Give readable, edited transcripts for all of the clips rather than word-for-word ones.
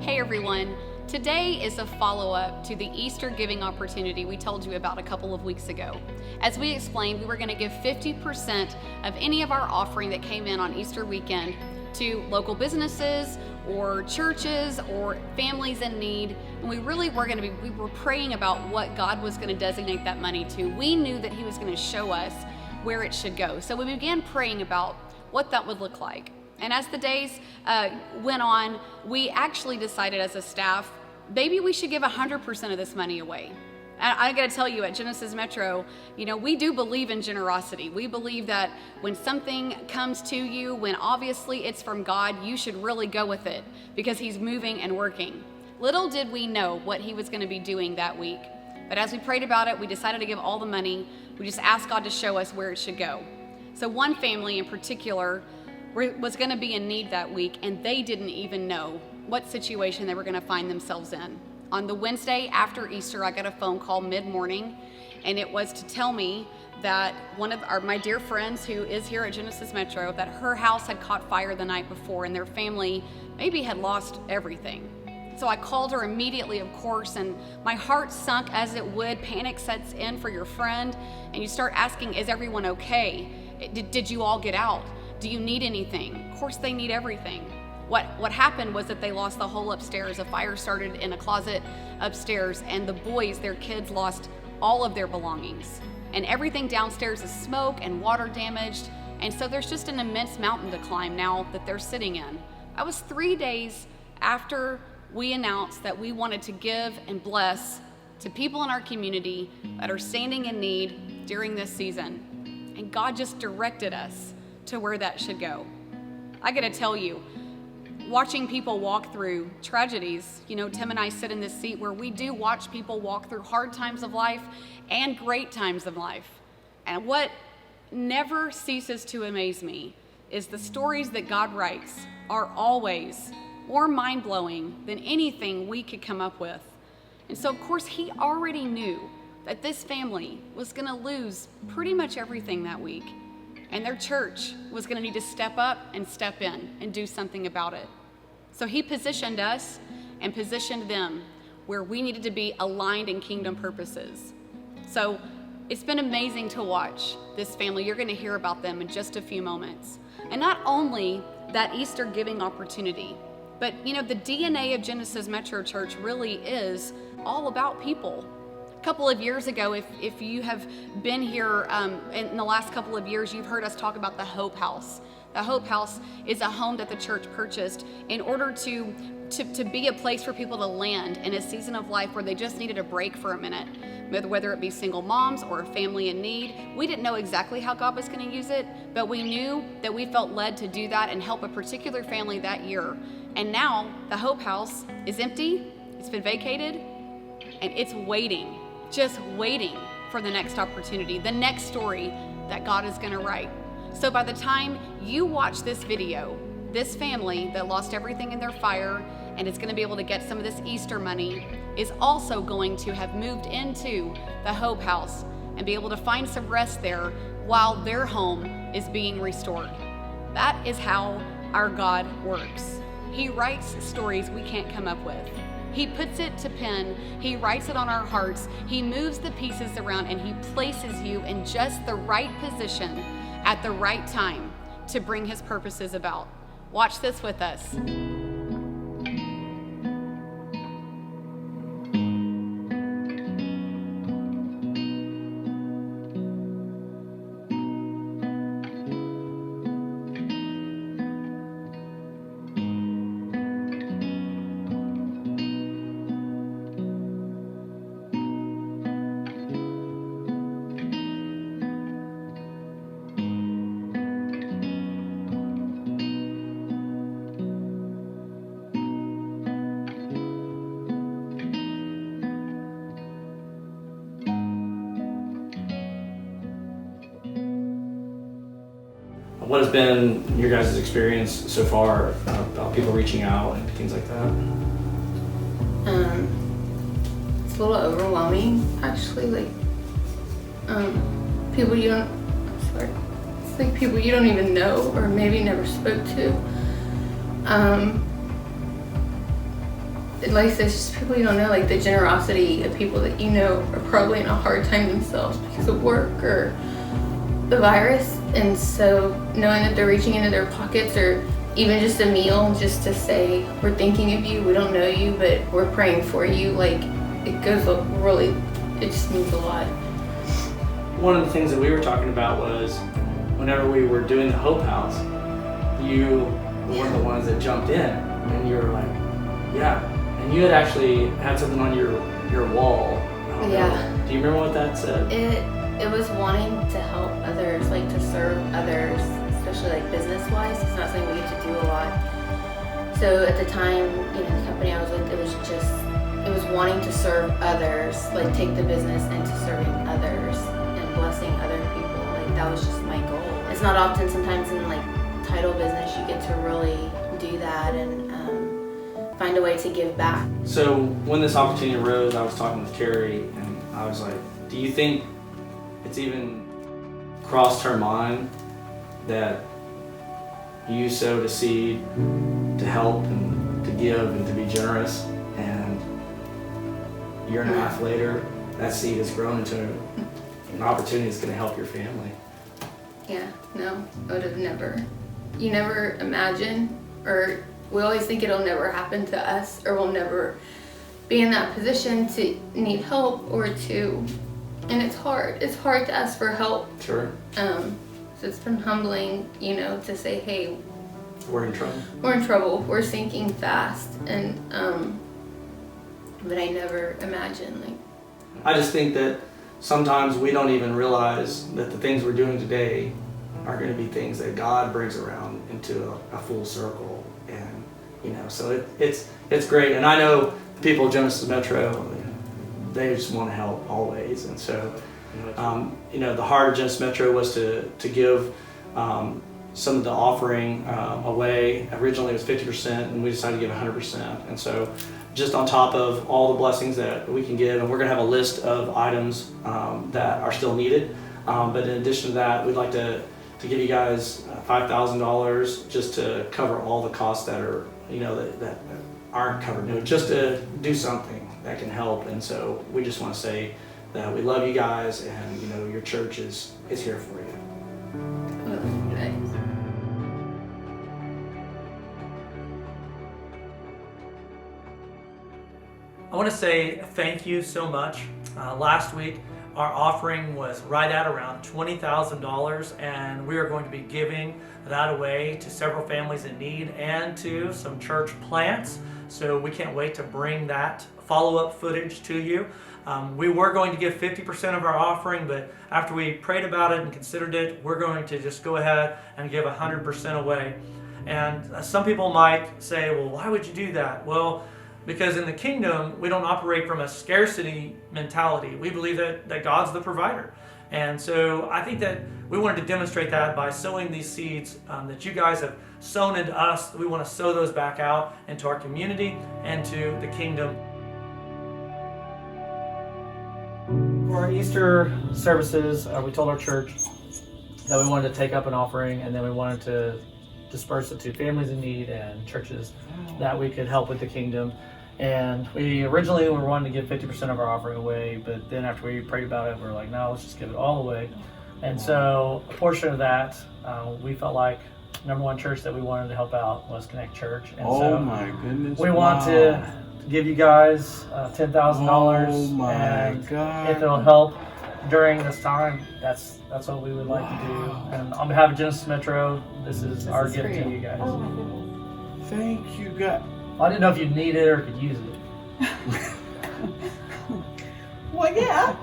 Hey everyone, today is a follow-up to the Easter giving opportunity we told you about a couple of weeks ago. As we explained, we were going to give 50% of any of our offering that came in on Easter weekend to local businesses or churches or families in need. And we were praying about what God was going to designate that money to. We knew that He was going to show us where it should go. So we began praying about what that would look like. And as the days went on, we actually decided as a staff, maybe we should give 100% of this money away. I got to tell you, at Genesis Metro, we do believe in generosity. We believe that when something comes to you, when obviously it's from God, you should really go with it because He's moving and working. Little did we know what He was going to be doing that week. But as we prayed about it, we decided to give all the money. We just asked God to show us where it should go. So one family in particular was going to be in need that week, and they didn't even know what situation they were going to find themselves in. On the Wednesday after Easter, I got a phone call mid-morning, and it was to tell me that one of my dear friends who is here at Genesis Metro, that her house had caught fire the night before, and their family maybe had lost everything. So I called her immediately, of course, and my heart sunk as it would. Panic sets in for your friend, and you start asking, is everyone okay? Did you all get out? Do you need anything? Of course they need everything. What happened was that they lost the whole upstairs. A fire started in a closet upstairs, and the boys, their kids, lost all of their belongings. And everything downstairs is smoke and water damaged, and so there's just an immense mountain to climb now that they're sitting in. That was 3 days after we announced that we wanted to give and bless to people in our community that are standing in need during this season. And God just directed us to where that should go. I gotta tell you, watching people walk through tragedies, Tim and I sit in this seat where we do watch people walk through hard times of life and great times of life. And what never ceases to amaze me is the stories that God writes are always more mind-blowing than anything we could come up with. And so, of course, He already knew that this family was gonna lose pretty much everything that week. And their church was going to need to step up and step in and do something about it. So He positioned us and positioned them where we needed to be aligned in kingdom purposes. So it's been amazing to watch this family. You're going to hear about them in just a few moments. And not only that Easter giving opportunity, but the DNA of Genesis Metro Church really is all about people. A couple of years ago, if you have been here in the last couple of years, you've heard us talk about the Hope House. The Hope House is a home that the church purchased in order to be a place for people to land in a season of life where they just needed a break for a minute, whether it be single moms or a family in need. We didn't know exactly how God was going to use it, but we knew that we felt led to do that and help a particular family that year. And now the Hope House is empty, it's been vacated, and it's waiting. Just waiting for the next opportunity, the next story that God is going to write. So by the time you watch this video, this family that lost everything in their fire and is going to be able to get some of this Easter money is also going to have moved into the Hope House and be able to find some rest there while their home is being restored. That is how our God works. He writes stories we can't come up with. He puts it to pen, He writes it on our hearts, He moves the pieces around, and He places you in just the right position at the right time to bring His purposes about. Watch this with us. What has been your guys' experience so far about people reaching out and things like that? It's a little overwhelming, actually. People you don't, it's like people you don't even know or maybe never spoke to. like I said, it's just people you don't know, like the generosity of people that you know are probably in a hard time themselves because of work or the virus. And so knowing that they're reaching into their pockets or even just a meal just to say, we're thinking of you, we don't know you, but we're praying for you, like it goes really, it just means a lot. One of the things that we were talking about was whenever we were doing the Hope House, you were one of the ones that jumped in and you were like, yeah. And you had actually had something on your wall. Yeah. Do you remember what that said? It was wanting to help others, like to serve others, especially like business-wise. It's not something we get to do a lot. So at the time, the company I was with, it was wanting to serve others, like take the business into serving others and blessing other people. Like that was just my goal. It's not often sometimes in like title business you get to really do that and find a way to give back. So when this opportunity arose, I was talking with Carrie and I was like, do you think it's even crossed her mind that you sowed a seed to help and to give and to be generous, and a year and a half later that seed has grown into an opportunity that's going to help your family? Yeah, no, I would have never. You never imagine, or we always think it'll never happen to us, or we'll never be in that position to need help or to, and it's hard. It's hard to ask for help. Sure. So it's been humbling, to say, hey, We're in trouble. We're in trouble. We're sinking fast, and but I never imagined like. I just think that sometimes we don't even realize that the things we're doing today are going to be things that God brings around into a full circle, and so it's great. And I know the people of Genesis Metro, they just want to help always, and so the heart of Genesis Metro was to give some of the offering away. Originally it was 50%, and we decided to give 100%, and so just on top of all the blessings that we can give, and we're going to have a list of items that are still needed, but in addition to that, we'd like to give you guys $5,000 just to cover all the costs that are that aren't covered, just to do something that can help. And so we just want to say that we love you guys, and your church is here for you. I want to say thank you so much. Last week, our offering was right at around $20,000, and we are going to be giving that away to several families in need and to some church plants. So we can't wait to bring that follow-up footage to you. We were going to give 50% of our offering, but after we prayed about it and considered it, we're going to just go ahead and give 100% away. And some people might say, well, why would you do that? Well, because in the kingdom, we don't operate from a scarcity mentality. We believe that God's the provider. And so I think that we wanted to demonstrate that by sowing these seeds that you guys have sown into us. We want to sow those back out into our community and to the kingdom. For our Easter services, we told our church that we wanted to take up an offering, and then we wanted to disperse it to families in need and churches that we could help with the kingdom. And we originally were wanting to give 50% of our offering away, but then after we prayed about it, we were like, no, let's just give it all away. And so a portion of that, we felt like number one church that we wanted to help out was Connect Church. And so my goodness. we want to give you guys $10,000. Oh my and God. if it'll help during this time, that's what we would like to do. And on behalf of Genesis Metro, this is our gift to you guys. Thank you, God. I didn't know if you'd need it or could use it. Well, yeah.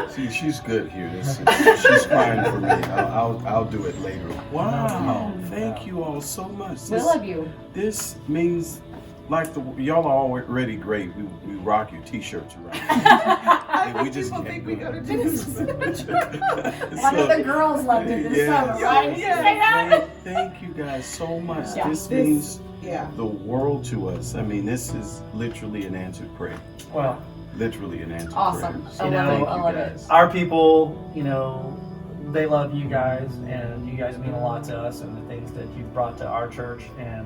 See, she's good here. She's fine for me. I'll do it later. Wow. Thank you all so much. We love you. This means, y'all are already great. We rock your t-shirts around. We just People can't think we do go to it. Genesis. One of the girls loved it this summer, right? Yeah. Say that? Thank you guys so much. Yeah, This means yeah. the world to us. I mean, this is literally an answered prayer. Well, Literally an answered Awesome. prayer. I You love know, it. I love it. guys. our people, they love you guys, and you guys mean a lot to us and the things that you've brought to our church. And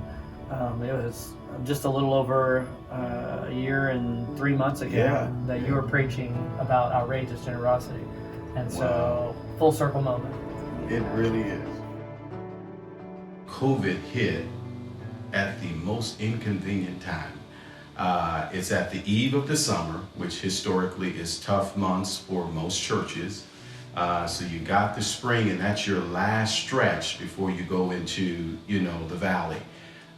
It was just a little over a year and 3 months ago that you were preaching about outrageous generosity. And so, full circle moment. It really is. COVID hit at the most inconvenient time. It's at the eve of the summer, which historically is tough months for most churches. So you got the spring, and that's your last stretch before you go into, the valley.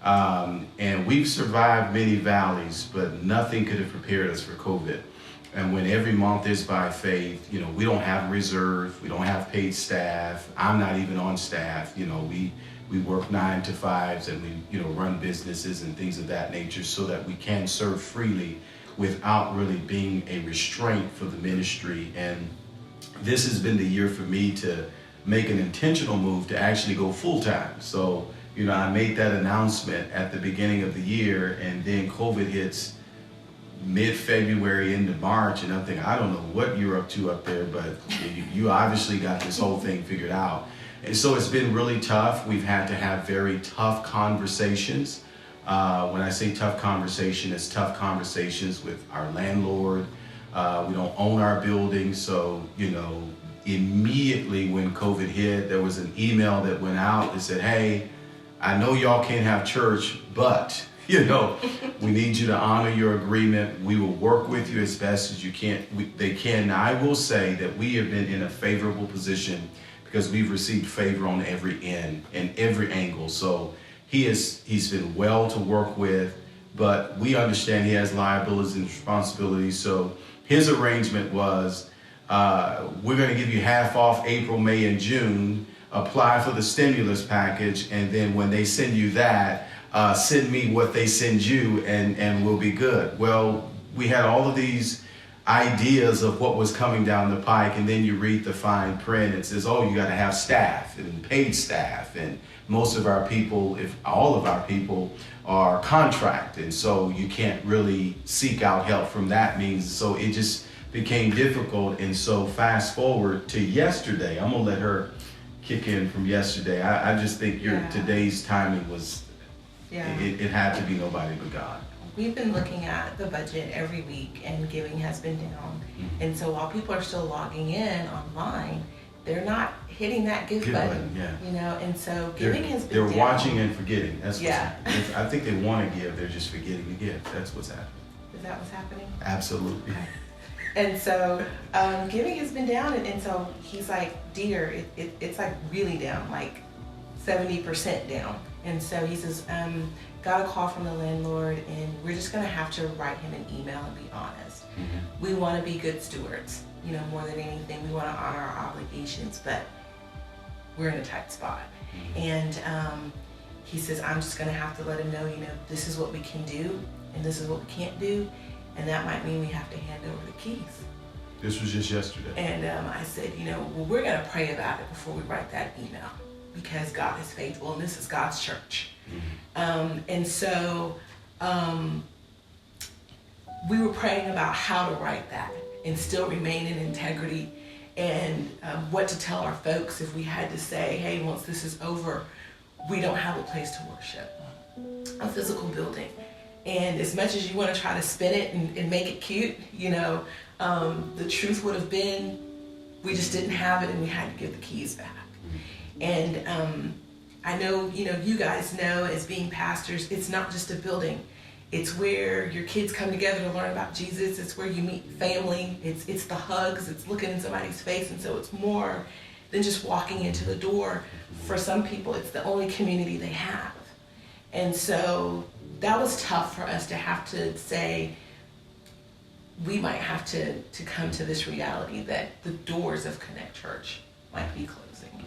And we've survived many valleys, but nothing could have prepared us for COVID. And when every month is by faith, we don't have reserve, we don't have paid staff. I'm not even on staff. We work 9 to 5s, and we, run businesses and things of that nature so that we can serve freely without really being a restraint for the ministry. And this has been the year for me to make an intentional move to actually go full time. So, I made that announcement at the beginning of the year, and then COVID hits mid-February into March, and I'm thinking, I don't know what you're up to up there, but you obviously got this whole thing figured out. And so it's been really tough. We've had to have very tough conversations. When I say tough conversation, it's tough conversations with our landlord. We don't own our building, so, immediately when COVID hit, there was an email that went out that said, hey, I know y'all can't have church, but we need you to honor your agreement. We will work with you as best as you can. They can. Now, I will say that we have been in a favorable position because we've received favor on every end and every angle. So he's been well to work with, but we understand he has liabilities and responsibilities. So his arrangement was, we're going to give you half off April, May, and June. Apply for the stimulus package, and then when they send you that, send me what they send you, and we'll be good. Well, we had all of these ideas of what was coming down the pike, and then you read the fine print. It says, oh, you got to have staff and paid staff, and most of our people, if all of our people, are contract, and so you can't really seek out help from that means. So it just became difficult. And so fast forward to yesterday, I'm gonna let her kick in from yesterday. I just think today's timing was, it had to be nobody but God. We've been looking at the budget every week, and giving has been down. Mm-hmm. And so while people are still logging in online, they're not hitting that give button. And so giving has been down. They're watching and forgetting. That's what's I think they want to give, they're just forgetting to give. That's what's happening. Is that what's happening? Absolutely. Okay. And so giving has been down, and so he's like, dear, it's like really down, like 70% down. And so he says, got a call from the landlord, and we're just gonna have to write him an email and be honest. Mm-hmm. We wanna be good stewards, more than anything. We wanna honor our obligations, but we're in a tight spot. Mm-hmm. And he says, I'm just gonna have to let him know, this is what we can do, and this is what we can't do. And that might mean we have to hand over the keys. This was just yesterday. And I said, well, we're going to pray about it before we write that email, because God is faithful and this is God's church. Mm-hmm. And so we were praying about how to write that and still remain in integrity, and what to tell our folks if we had to say, hey, once this is over, we don't have a place to worship, a physical building. And as much as you want to try to spin it and make it cute, the truth would have been, we just didn't have it, and we had to give the keys back. And I know, you guys know, as being pastors, it's not just a building. It's where your kids come together to learn about Jesus. It's where you meet family. It's the hugs. It's looking in somebody's face. And so it's more than just walking into the door. For some people, it's the only community they have. And so that was tough for us to have to say, we might have to come to this reality that the doors of Connect Church might be closing.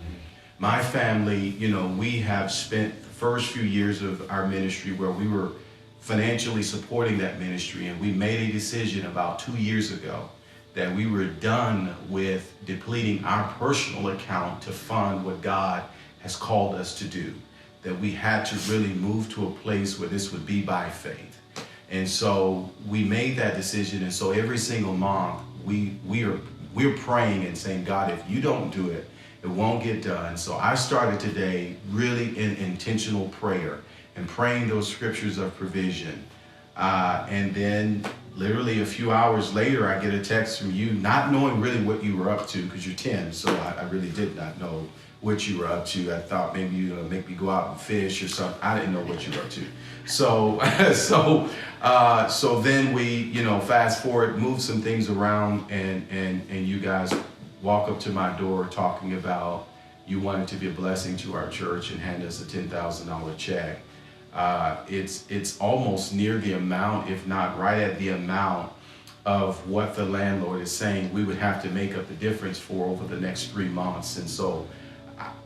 My family, we have spent the first few years of our ministry where we were financially supporting that ministry, and we made a decision about 2 years ago that we were done with depleting our personal account to fund what God has called us to do. That we had to really move to a place where this would be by faith. And so we made that decision. And so every single month we're praying and saying, God, if you don't do it, it won't get done. So I started today really in intentional prayer and praying those scriptures of provision. And then literally a few hours later, I get a text from you, not knowing really what you were up to, because you're 10, so I really did not know what you were up to. I thought maybe you were gonna make me go out and fish or something. I didn't know what you were up to. So, so then we, fast forward, move some things around, and you guys walk up to my door talking about you wanted to be a blessing to our church and hand us a $10,000 check. It's almost near the amount, if not right at the amount of what the landlord is saying we would have to make up the difference for over the next 3 months. And so,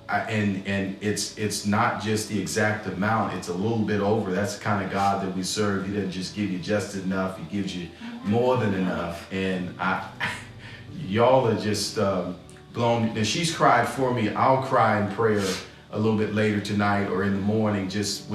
and it's not just the exact amount, it's a little bit over. That's the kind of God that we serve. He doesn't just give you just enough, he gives you more than enough. And y'all are just blown. Now, she's cried for me. I'll cry in prayer a little bit later tonight or in the morning, just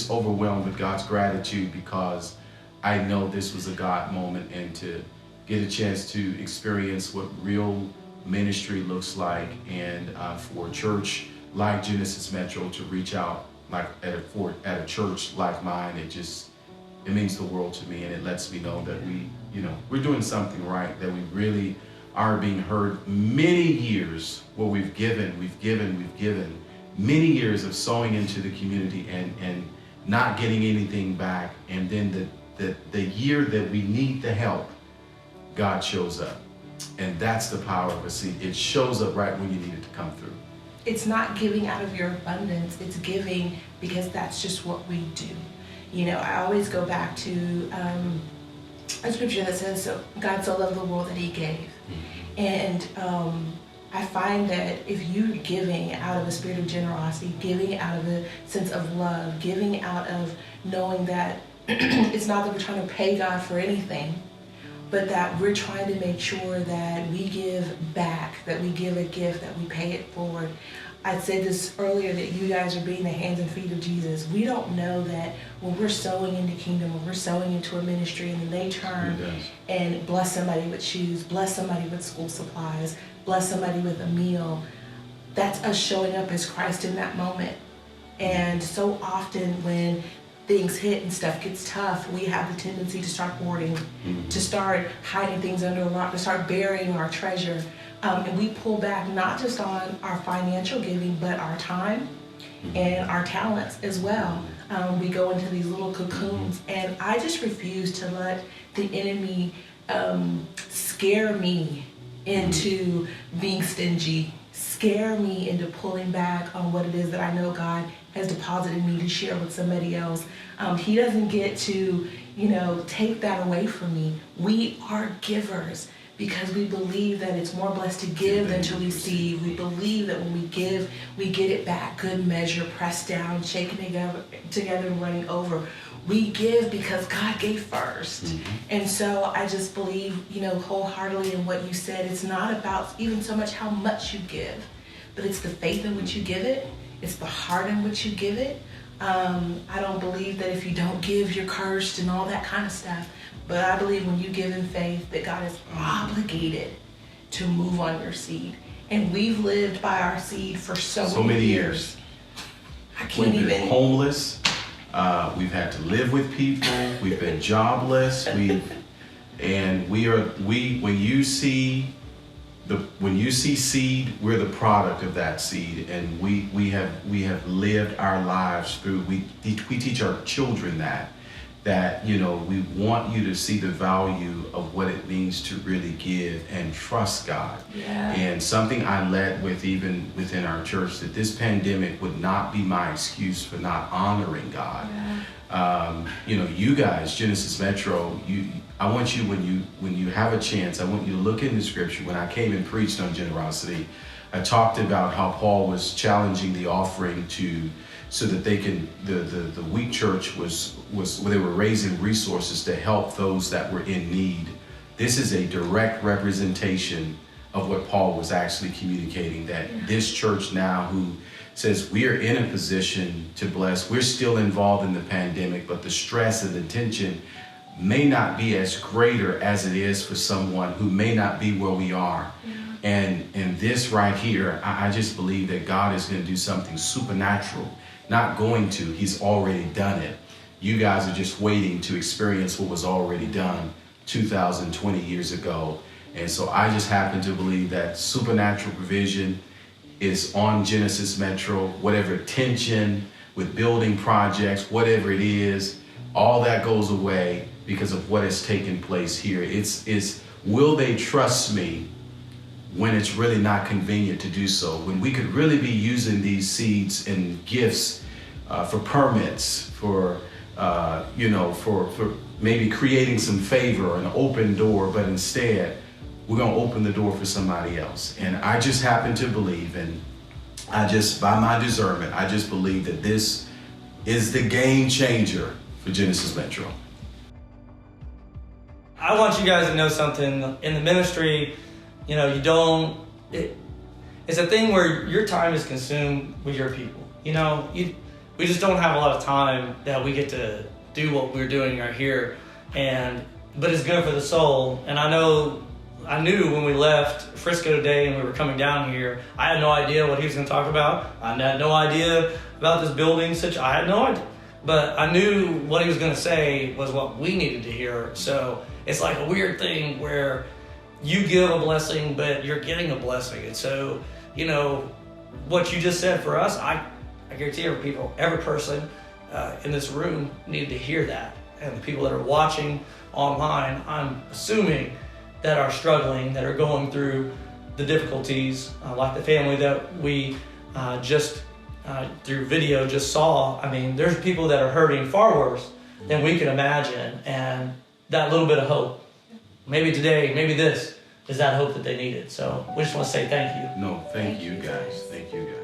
overwhelmed with God's gratitude, because I know this was a God moment, and to get a chance to experience what real ministry looks like, and for a church like Genesis Metro to reach out like at a church like mine, it means the world to me, and it lets me know that we're doing something right, that we really are being heard. Many years where we've given many years of sowing into the community and not getting anything back, and then the year that we need the help, God shows up. And that's the power of a seed. It shows up right when you need it to come through. It's not giving out of your abundance, it's giving because that's just what we do. I always go back to a scripture that says, so God so loved the world that he gave. And I find that if you're giving out of a spirit of generosity, giving out of a sense of love, giving out of knowing that it's not that we're trying to pay God for anything, but that we're trying to make sure that we give back, that we give a gift, that we pay it forward. I said this earlier, that you guys are being the hands and feet of Jesus. We don't know that when we're sowing into kingdom, when we're sowing into a ministry, and then they turn and bless somebody with shoes, bless somebody with school supplies, bless somebody with a meal, that's us showing up as Christ in that moment. And so often when things hit and stuff gets tough, we have the tendency to start hoarding, to start hiding things under a rock, to start burying our treasure. And we pull back not just on our financial giving, but our time and our talents as well. We go into these little cocoons, and I just refuse to let the enemy scare me into being stingy, scare me into pulling back on what it is that I know God has deposited me to share with somebody else. He doesn't get to, take that away from me. We are givers because we believe that it's more blessed to give than to receive. We believe that when we give, we get it back, good measure, pressed down, shaken together and running over. We give because God gave first. And so I just believe, wholeheartedly in what you said. It's not about even so much how much you give, but it's the faith in which you give it. It's the heart in which you give it. I don't believe that if you don't give, you're cursed and all that kind of stuff. But I believe when you give in faith, that God is obligated to move on your seed. And we've lived by our seed for so many years. I can't We've been homeless. We've had to live with people. We've been jobless. When you see seed, we're the product of that seed, and we have lived our lives through. We teach our children that we want you to see the value of what it means to really give and trust God. And something I led with even within our church, that this pandemic would not be my excuse for not honoring God. You guys, Genesis Metro, I want you, when you have a chance, I want you to look in the scripture. When I came and preached on generosity, I talked about how Paul was challenging the offering so that they can, the weak church was they were raising resources to help those that were in need. This is a direct representation of what Paul was actually communicating, that this church now who says we are in a position to bless, we're still involved in the pandemic, but the stress and the tension may not be as greater as it is for someone who may not be where we are. And this right here, I just believe that God is going to do something supernatural, not going to. He's already done it. You guys are just waiting to experience what was already done 2,020 years ago. And so I just happen to believe that supernatural provision is on Genesis Metro. Whatever tension with building projects, whatever it is, all that goes away because of what has taken place here. It's will they trust me when it's really not convenient to do so? When we could really be using these seeds and gifts for permits, for for maybe creating some favor, an open door, but instead we're gonna open the door for somebody else. And I just happen to believe, and I just, by my discernment, I just believe that this is the game changer for Genesis Metro. I want you guys to know something. In the ministry, it's a thing where your time is consumed with your people. We just don't have a lot of time that we get to do what we're doing right here, but it's good for the soul. And I knew when we left Frisco today and we were coming down here, I had no idea what he was going to talk about. I had no idea about this building. I had no idea. But I knew what he was going to say was what we needed to hear. So it's like a weird thing where you give a blessing, but you're getting a blessing. And so, what you just said for us, I guarantee every person in this room needed to hear that. And the people that are watching online, I'm assuming that are struggling, that are going through the difficulties, like the family that we just through video just saw. I mean, there's people that are hurting far worse than we can imagine, and that little bit of hope, maybe today, maybe this, is that hope that they needed. So we just want to say thank you. No, thank you guys. Thank you guys.